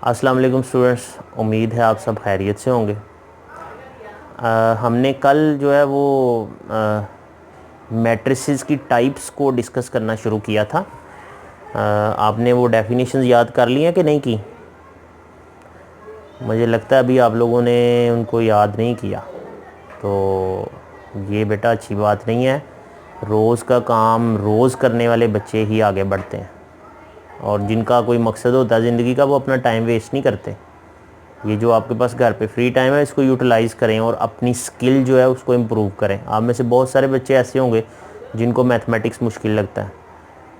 अस्सलाम वालेकुम स्टूडेंट्स, उम्मीद है आप सब खैरियत से होंगे। हमने कल जो है वो मैट्रिसेस की टाइप्स को डिस्कस करना शुरू किया था। आपने वो डेफिनेशंस याद कर ली हैं कि नहीं की? मुझे लगता है अभी आप लोगों ने उनको याद नहीं किया, तो ये बेटा अच्छी बात नहीं है। रोज़ का काम रोज़ करने वाले बच्चे ही आगे बढ़ते हैं, और जिनका कोई मकसद होता है ज़िंदगी का वो अपना टाइम वेस्ट नहीं करते। ये जो आपके पास घर पे फ्री टाइम है इसको यूटिलाइज़ करें और अपनी स्किल जो है उसको इम्प्रूव करें। आप में से बहुत सारे बच्चे ऐसे होंगे जिनको मैथमेटिक्स मुश्किल लगता है,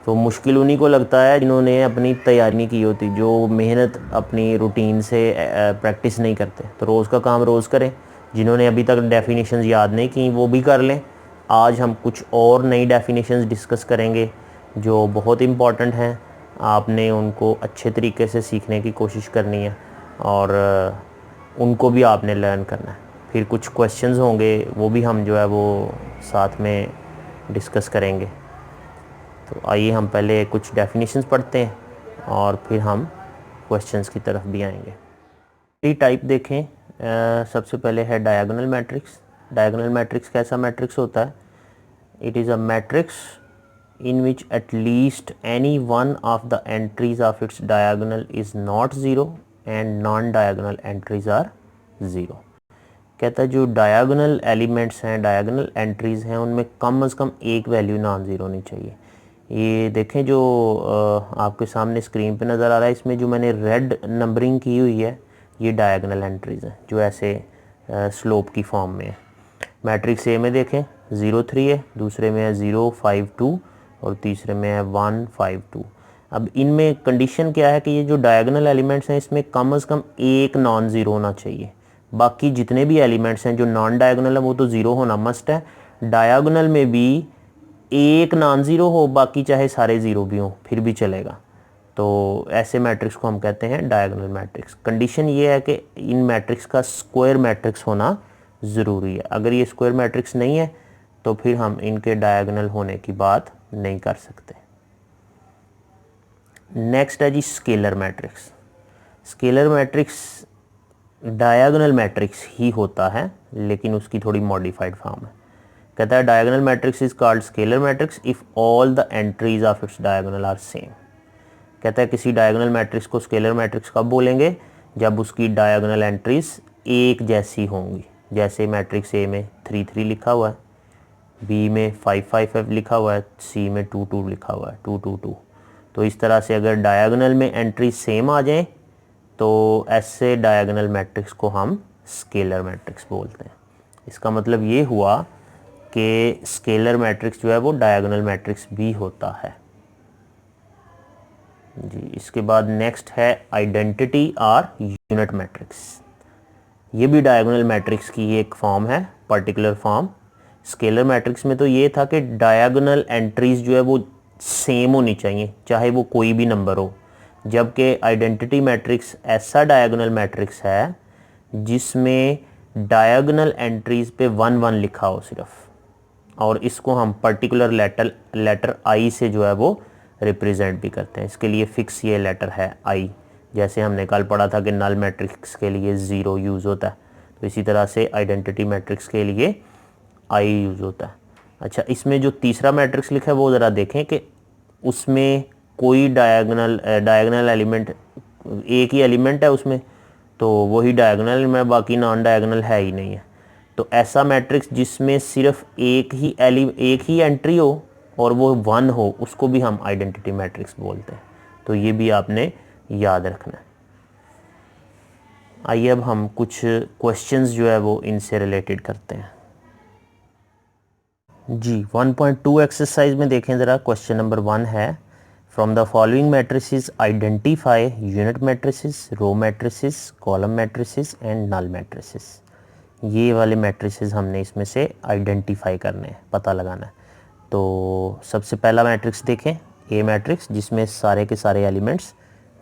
तो मुश्किल उन्हीं को लगता है जिन्होंने अपनी तैयारी नहीं की होती, जो मेहनत अपनी रूटीन से प्रैक्टिस नहीं करते। तो रोज़ का काम रोज़ करें। जिन्होंने अभी तक डेफिनेशंस याद नहीं की वो भी कर लें। आज हम कुछ और नई डेफिनेशंस डिस्कस करेंगे जो बहुत इम्पॉर्टेंट हैं। आपने उनको अच्छे तरीके से सीखने की कोशिश करनी है और उनको भी आपने लर्न करना है। फिर कुछ क्वेश्चंस होंगे वो भी हम जो है वो साथ में डिस्कस करेंगे। तो आइए हम पहले कुछ डेफिनेशंस पढ़ते हैं और फिर हम क्वेश्चंस की तरफ भी आएंगे। पहली टाइप देखें, सबसे पहले है डायगोनल मैट्रिक्स। डायगोनल मैट्रिक्स कैसा मैट्रिक्स होता है? It is a matrix in which at least any one of the entries of its diagonal is not zero and non-diagonal entries are zero। कहता है जो डायगोनल एलिमेंट्स हैं, diagonal entries हैं, उनमें कम से कम एक वैल्यू नॉन ज़ीरो होनी चाहिए। ये देखें जो आपके सामने स्क्रीन पे नज़र आ रहा है, इसमें जो मैंने रेड नंबरिंग की हुई है ये डायगोनल एंट्रीज़ हैं जो ऐसे स्लोप की फॉर्म में है। मैट्रिक्स ए में देखें 0 3 है, दूसरे में है 0 5 2 और तीसरे में है 1 5 2। अब इनमें कंडीशन क्या है कि ये जो डायगोनल एलिमेंट्स हैं इसमें कम से कम एक नॉन ज़ीरो होना चाहिए। बाकी जितने भी एलिमेंट्स हैं जो नॉन डायगोनल है वो तो ज़ीरो होना मस्ट है। डायगोनल में भी एक नॉन ज़ीरो हो, बाकी चाहे सारे ज़ीरो भी हों फिर भी चलेगा। तो ऐसे मैट्रिक्स को हम कहते हैं डायगोनल मैट्रिक्स। कंडीशन ये है कि इन मैट्रिक्स का स्क्वायर मैट्रिक्स होना ज़रूरी है। अगर ये स्क्वायर मैट्रिक्स नहीं है तो फिर हम इनके डायगोनल होने की बात नहीं कर सकते। नेक्स्ट है जी scalar matrix. Scalar matrix diagonal matrix ही होता है लेकिन उसकी थोड़ी मॉडिफाइड फॉर्म है। कहता है diagonal matrix is called scalar matrix if all the entries of its diagonal are same. कहता है किसी डायगोनल मैट्रिक्स को स्केलर मैट्रिक्स कब बोलेंगे? जब उसकी डायगोनल एंट्रीज एक जैसी होंगी। जैसे मैट्रिक्स ए में 3 3 लिखा हुआ है, बी में 5 5 5 लिखा हुआ है, सी में 2 2 लिखा हुआ है, 2 2 2। तो इस तरह से अगर डायगोनल में एंट्री सेम आ जाएं तो ऐसे डायगोनल मैट्रिक्स को हम स्केलर मैट्रिक्स बोलते हैं। इसका मतलब ये हुआ कि स्केलर मैट्रिक्स जो है वो डायगोनल मैट्रिक्स भी होता है जी। इसके बाद नेक्स्ट है आइडेंटिटी और यूनिट मैट्रिक्स। ये भी डायगोनल मैट्रिक्स की एक फॉर्म है, पर्टिकुलर फॉर्म। स्केलर मैट्रिक्स में तो ये था कि डायगोनल एंट्रीज जो है वो सेम होनी चाहिए चाहे वो कोई भी नंबर हो, जबकि आइडेंटिटी मैट्रिक्स ऐसा डायगोनल मैट्रिक्स है जिसमें डायगोनल एंट्रीज पे 1 1 लिखा हो सिर्फ, और इसको हम पर्टिकुलर लेटर आई से जो है वो रिप्रेजेंट भी करते हैं। इसके लिए फिक्स ये लेटर है आई। जैसे हमने कल पढ़ा था कि नल मैट्रिक्स के लिए 0 यूज़ होता है, तो इसी तरह से आइडेंटिटी मैट्रिक्स के लिए आई यूज़ होता है। अच्छा, इसमें जो तीसरा मैट्रिक्स लिखा है वो ज़रा देखें कि उसमें कोई डायगोनल एलिमेंट, एक ही एलिमेंट है उसमें, तो वही डायगोनल में, बाकी नॉन डायगोनल है ही नहीं है। तो ऐसा मैट्रिक्स जिसमें सिर्फ एक ही एंट्री हो और वो 1 हो उसको भी हम आइडेंटिटी मैट्रिक्स बोलते हैं। तो ये भी आपने याद रखना है। आइए अब हम कुछ क्वेश्चंस जो है वो इनसे रिलेटेड करते हैं जी। 1.2 एक्सरसाइज में देखें ज़रा, क्वेश्चन नंबर 1 है from the following matrices identify unit matrices, row matrices, column matrices and null matrices. ये वाले मैट्रिसेस हमने इसमें से आइडेंटिफाई करने हैं, पता लगाना है। तो सबसे पहला मैट्रिक्स देखें, ए मैट्रिक्स, जिसमें सारे के सारे एलिमेंट्स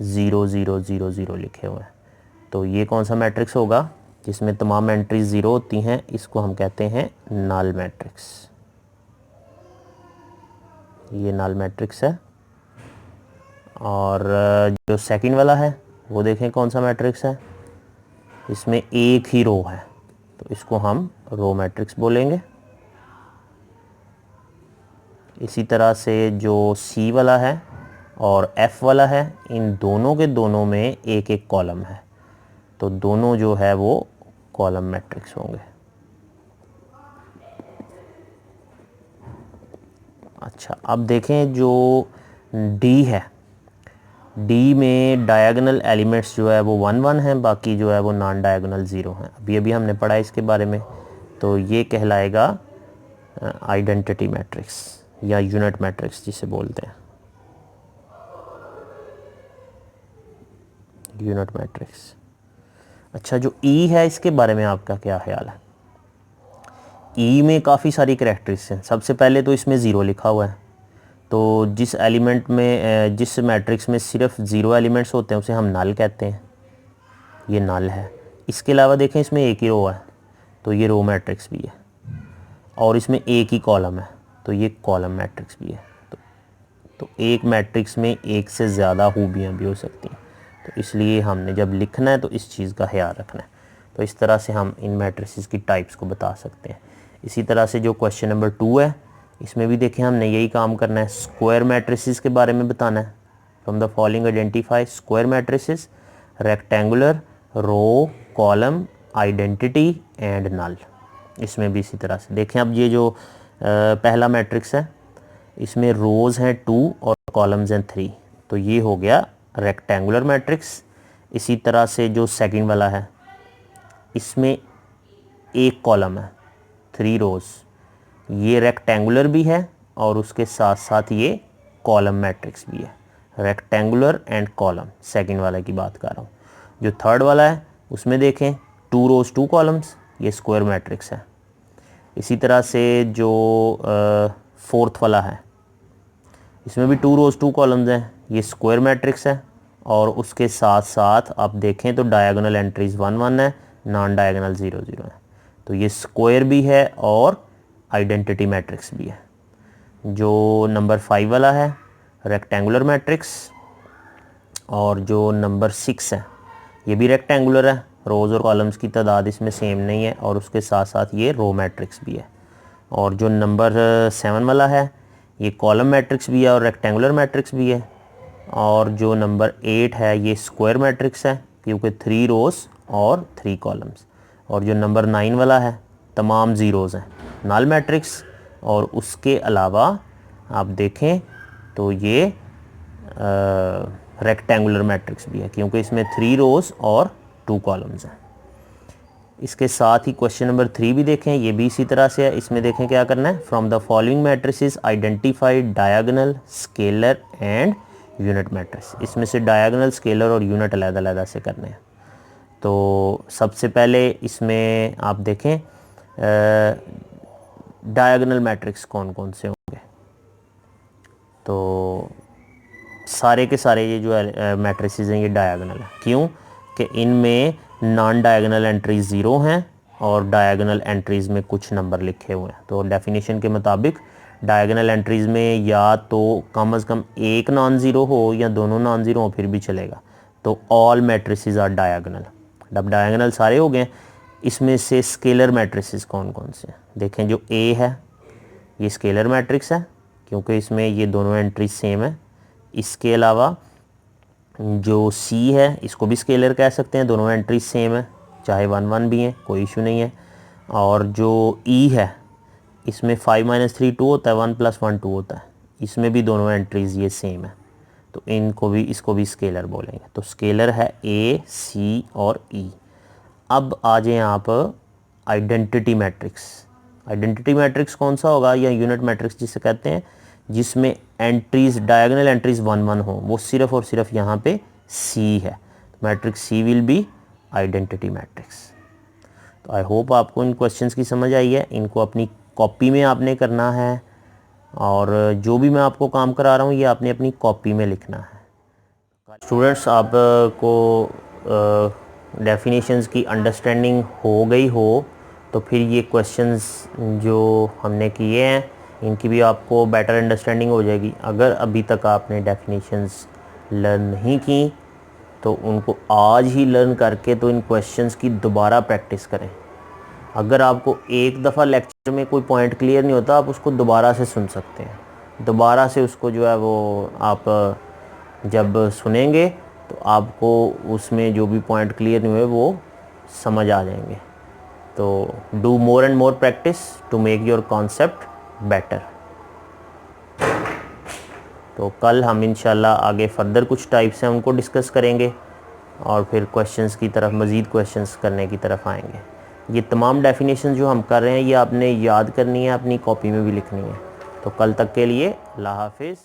0 0 0 0 लिखे हुए हैं। तो ये कौन सा मैट्रिक्स होगा? जिसमें तमाम एंट्रीज 0 होती हैं, इसको हम कहते हैं नल मैट्रिक्स। ये नल मैट्रिक्स है। और जो सेकंड वाला है वो देखें कौन सा मैट्रिक्स है, इसमें एक ही रो है तो इसको हम रो मैट्रिक्स बोलेंगे। इसी तरह से जो सी वाला है और एफ वाला है, इन दोनों के दोनों में एक एक कॉलम है तो दोनों जो है वो कॉलम मैट्रिक्स होंगे। अच्छा, अब देखें जो डी है, डी में डायगोनल एलिमेंट्स जो है वो 1 1 हैं, बाकी जो है वो नॉन डायगोनल 0 हैं। अभी अभी हमने पढ़ा इसके बारे में, तो ये कहलाएगा आइडेंटिटी मैट्रिक्स या यूनिट मैट्रिक्स जिसे बोलते हैं, यूनिट मैट्रिक्स। अच्छा, जो ई है इसके बारे में आपका क्या ख्याल है? ई में काफ़ी सारी करैक्टरिस्टिक्स हैं। सबसे पहले तो इसमें ज़ीरो लिखा हुआ है, तो जिस एलिमेंट में जिस मैट्रिक्स में सिर्फ ज़ीरो एलिमेंट्स होते हैं उसे हम नल कहते हैं, ये नल है। इसके अलावा देखें इसमें एक ही रो है तो ये रो मैट्रिक्स भी है, और इसमें एक ही कॉलम है तो ये कॉलम मैट्रिक्स भी है। तो एक मैट्रिक्स में एक से ज़्यादा खूबियाँ भी हो सकती हैं, तो इसलिए हमने जब लिखना है तो इस चीज़ का ख्याल रखना है। तो इस तरह से हम इन मैट्रिसेस की टाइप्स को बता सकते हैं। इसी तरह से जो क्वेश्चन नंबर 2 है, इसमें भी देखें हमने यही काम करना है, स्क्वायर मैट्रिसेस के बारे में बताना है। From the following identify square matrices, rectangular, row, column, identity and null. इसमें भी इसी तरह से देखें। अब ये जो पहला मैट्रिक्स है इसमें रोज़ हैं 2 और कॉलम्स हैं 3, तो ये हो गया रेक्टेंगुलर मैट्रिक्स। इसी तरह से जो सेकंड वाला है इसमें एक कॉलम है 3 रोज़, ये रेक्टेंगुलर भी है और उसके साथ साथ ये कॉलम मैट्रिक्स भी है। रेक्टेंगुलर एंड कॉलम, सेकंड वाले की बात कर रहा हूँ। जो थर्ड वाला है उसमें देखें 2 रोज़ 2 कॉलम्स, ये स्क्वायर मैट्रिक्स है। इसी तरह से जो फोर्थ वाला है इसमें भी 2 रोज़ 2 कॉलम्स हैं, ये स्क्वायर मैट्रिक्स है। और उसके साथ साथ आप देखें तो डायगोनल एंट्रीज 1 1 है, नॉन डायगोनल 0 0 है, तो ये स्क्वायर भी है और आइडेंटिटी मैट्रिक्स भी है। जो नंबर 5 वाला है रेक्टेंगुलर मैट्रिक्स, और जो नंबर 6 है ये भी रेक्टेंगुलर है, रोज़ और कॉलम्स की तादाद इसमें सेम नहीं है, और उसके साथ साथ ये रो मैट्रिक्स भी है। और जो नंबर 7 वाला है ये कॉलम मैट्रिक्स भी है और रेक्टेंगुलर मैट्रिक्स भी है। और जो नंबर 8 है ये स्क्वायर मैट्रिक्स है क्योंकि 3 रोज़ और 3 कॉलम्स। और जो नंबर 9 वाला है तमाम ज़ीरोज़ हैं, नल मैट्रिक्स। और उसके अलावा आप देखें तो ये रेक्टेंगुलर मैट्रिक्स भी है क्योंकि इसमें 3 रोज़ और 2 कॉलम्स हैं। इसके साथ ही क्वेश्चन नंबर 3 भी देखें, ये भी इसी तरह से है। इसमें देखें क्या करना है, from the following matrices identify diagonal, scalar and unit matrix. इसमें से डायगोनल, स्केलर और यूनिट अलग-अलग से करने हैं। तो सबसे पहले इसमें आप देखें डायगोनल मैट्रिक्स कौन कौन से होंगे, तो सारे के सारे ये जो मैट्रिसेस हैं ये डायगोनल है। क्यों कि इनमें नॉन डायगोनल एंट्रीज 0 हैं और डायगोनल एंट्रीज़ में कुछ नंबर लिखे हुए हैं। तो डेफिनेशन के मुताबिक डायगोनल एंट्रीज़ में या तो कम से कम एक नॉन ज़ीरो हो या दोनों नॉन ज़ीरो हो फिर भी चलेगा। तो ऑल मैट्रिसेस आर डायगोनल। अब डायगोनल सारे हो गए, इसमें से स्केलर मैट्रिसेस कौन कौन से हैं देखें। जो ए है ये स्केलर मैट्रिक्स है क्योंकि इसमें ये दोनों एंट्रीज सेम है। इसके अलावा जो सी है इसको भी स्केलर कह सकते हैं, दोनों एंट्रीज सेम है, चाहे 1 1 भी हैं, कोई इशू नहीं है। और जो ई है इसमें 5 - 3 2 होता है, 1 + 1 2 होता है, इसमें भी दोनों एंट्रीज ये सेम है, तो इसको भी स्केलर बोलेंगे। तो स्केलर है ए, सी और ई। अब आ जाएं आप आइडेंटिटी मैट्रिक्स। आइडेंटिटी मैट्रिक्स कौन सा होगा, या यूनिट मैट्रिक्स जिसे कहते हैं, जिसमें एंट्रीज डायगोनल एंट्रीज 1 1 हो, वो सिर्फ और सिर्फ यहाँ पे सी है। Matrix C will be identity matrix. तो आई होप आपको इन क्वेश्चंस की समझ आई है। इनको अपनी कॉपी में आपने करना है, और जो भी मैं आपको काम करा रहा हूँ ये आपने अपनी कॉपी में लिखना है। स्टूडेंट्स, आपको डेफिनेशंस की अंडरस्टैंडिंग हो गई हो तो फिर ये क्वेश्चंस जो हमने किए हैं इनकी भी आपको बेटर अंडरस्टैंडिंग हो जाएगी। अगर अभी तक आपने डेफिनेशंस लर्न नहीं की तो उनको आज ही लर्न करके तो इन क्वेश्चंस की दोबारा प्रैक्टिस करें। अगर आपको एक दफ़ा लेक्चर में कोई पॉइंट क्लियर नहीं होता, आप उसको दोबारा से सुन सकते हैं। दोबारा से उसको जो है वो आप जब सुनेंगे तो आपको उसमें जो भी पॉइंट क्लियर नहीं हुए वो समझ आ जाएंगे। तो do more and more practice to make your concept better. तो कल हम इंशाल्लाह आगे फर्दर कुछ टाइप्स हैं उनको डिस्कस करेंगे और फिर क्वेश्चंस की तरफ, मज़ीद क्वेश्चंस करने की तरफ आएंगे। ये तमाम डेफिनेशन जो हम कर रहे हैं ये आपने याद करनी है, अपनी कॉपी में भी लिखनी है। तो कल तक के लिए अल्लाह हाफिज़।